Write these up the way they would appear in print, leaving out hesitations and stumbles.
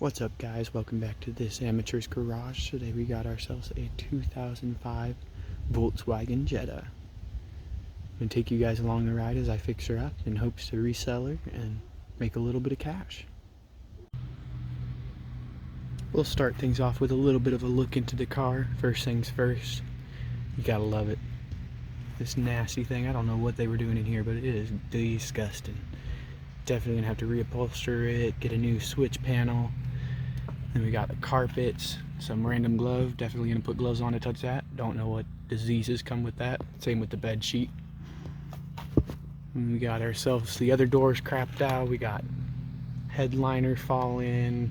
What's up, guys? Welcome back to this amateur's garage. Today we got ourselves a 2005 Volkswagen Jetta. I'm going to take you guys along the ride as I fix her up in hopes to resell her and make a little bit of cash. We'll start things off with a little bit of a look into the car. First things first, you gotta love it. This nasty thing, I don't know what they were doing in here, but it is disgusting. Definitely gonna have to reupholster it, get a new switch panel. Then we got the carpets, some random glove. Definitely gonna put gloves on to touch that. Don't know what diseases come with that. Same with the bed sheet. And we got ourselves the other doors crapped out. We got headliner falling.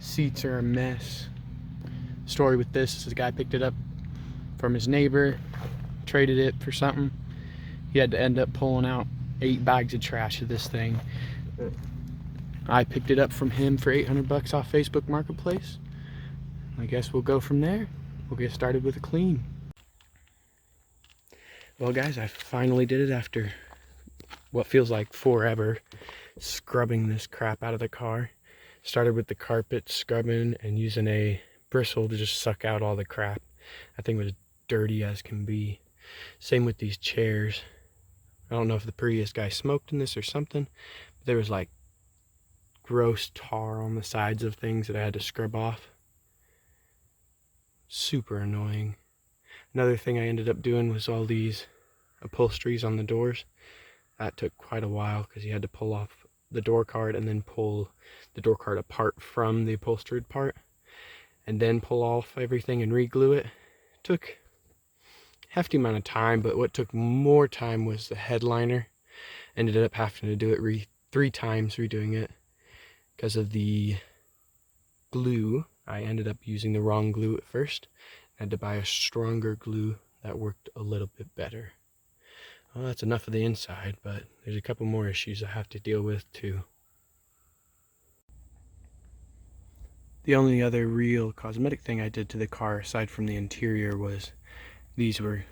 Seats are a mess. Story with this is the guy picked it up from his neighbor, traded it for something. He had to end up pulling out 8 bags of trash of this thing. I picked it up from him for 800 bucks off Facebook Marketplace. I guess we'll go from there. We'll get started with a clean. Well, guys, I finally did it after what feels like forever scrubbing this crap out of the car. Started with the carpet scrubbing and using a bristle to just suck out all the crap. That thing was dirty as can be. Same with these chairs. I don't know if the previous guy smoked in this or something, but there was like gross tar on the sides of things that I had to scrub off. Super annoying. Another thing I ended up doing was all these upholsteries on the doors. That took quite a while because you had to pull off the door card and then pull the door card apart from the upholstered part and then pull off everything and re-glue it. Took a hefty amount of time, but what took more time was the headliner. Ended up having to do it 3 times redoing it because of the glue. I ended up using the wrong glue at first. I had to buy a stronger glue that worked a little bit better. Well, that's enough of the inside, but there's a couple more issues I have to deal with too. The only other real cosmetic thing I did to the car, aside from the interior, was these were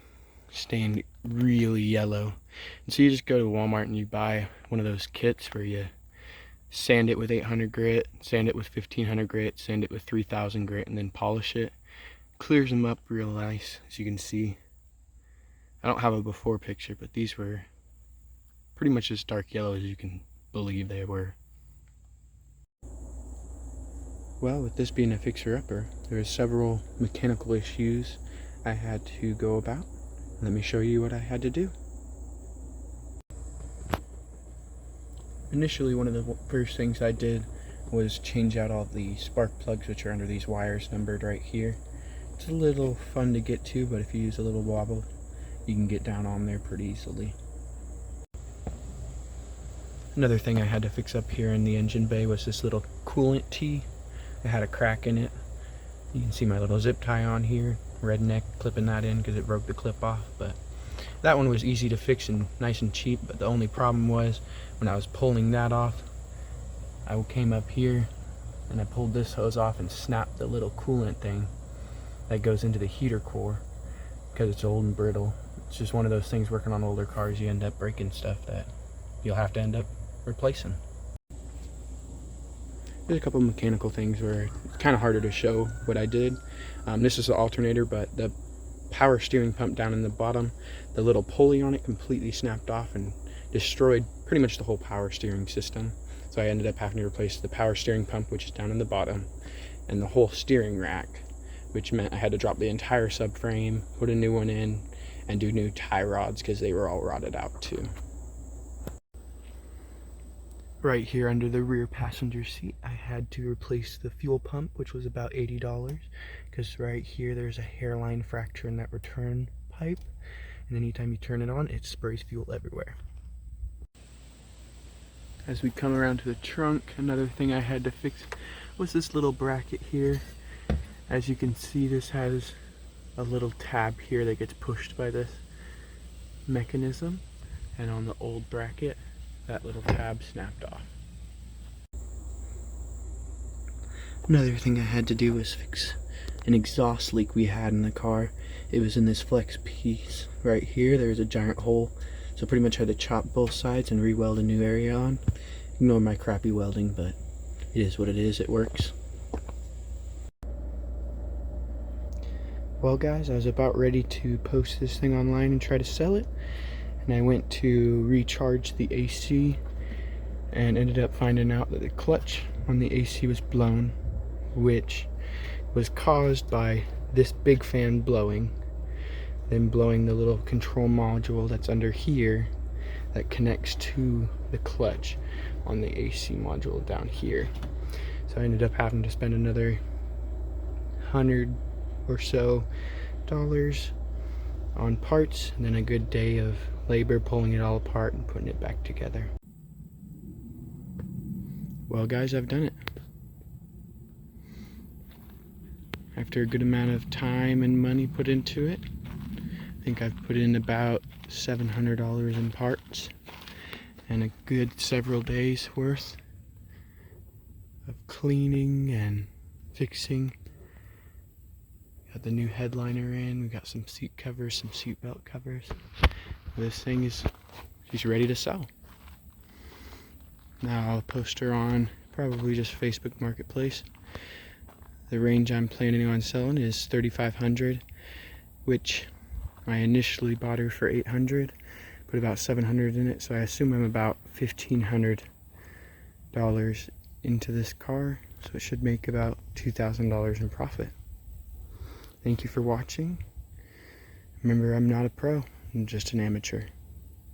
stained really yellow. And so you just go to Walmart and you buy one of those kits where you sand it with 800 grit, sand it with 1500 grit, sand it with 3000 grit, and then polish it. Clears them up real nice, as you can see. I don't have a before picture, but these were pretty much as dark yellow as you can believe they were. Well, with this being a fixer-upper, there are several mechanical issues I had to go about. Let me show you what I had to do. Initially, one of the first things I did was change out all the spark plugs, which are under these wires numbered right here. It's a little fun to get to, but if you use a little wobble, you can get down on there pretty easily. Another thing I had to fix up here in the engine bay was this little coolant tee. It had a crack in it. You can see my little zip tie on here. Redneck clipping that in because it broke the clip off, but that one was easy to fix and nice and cheap. But the only problem was when I was pulling that off, I came up here and I pulled this hose off and snapped the little coolant thing that goes into the heater core because it's old and brittle. It's just one of those things working on older cars, you end up breaking stuff that you'll have to end up replacing. There's a couple of mechanical things where it's kind of harder to show what I did. This is the alternator, but the power steering pump down in the bottom, the little pulley on it completely snapped off and destroyed pretty much the whole power steering system. So I ended up having to replace the power steering pump, which is down in the bottom, and the whole steering rack, which meant I had to drop the entire subframe, put a new one in, and do new tie rods because they were all rotted out too. Right here under the rear passenger seat, I had to replace the fuel pump, which was about $80, because right here there's a hairline fracture in that return pipe, and anytime you turn it on, it sprays fuel everywhere. As we come around to the trunk, another thing I had to fix was this little bracket here. As you can see, this has a little tab here that gets pushed by this mechanism, and on the old bracket that little tab snapped off. Another thing I had to do was fix an exhaust leak we had in the car. It was in this flex piece right here. There's a giant hole, so pretty much had to chop both sides and re-weld a new area on. Ignore my crappy welding, but It is what it is, it works. Well guys, I was about ready to post this thing online and try to sell it, and I went to recharge the AC and ended up finding out that the clutch on the AC was blown, which was caused by this big fan blowing, then blowing the little control module that's under here that connects to the clutch on the AC module down here. So I ended up having to spend another $100 or so on parts, and then a good day of labor pulling it all apart and putting it back together. Well guys, I've done it. After a good amount of time and money put into it, I think I've put in about $700 in parts and a good several days worth of cleaning and fixing. Got the new headliner in, we got some seat covers, some seat belt covers. This thing is, she's ready to sell. Now I'll post her on probably just Facebook Marketplace. The range I'm planning on selling is $3,500, which I initially bought her for $800, put about $700 in it, so I assume I'm about $1,500 into this car, so it should make about $2,000 in profit. Thank you for watching. Remember, I'm not a pro, I'm just an amateur.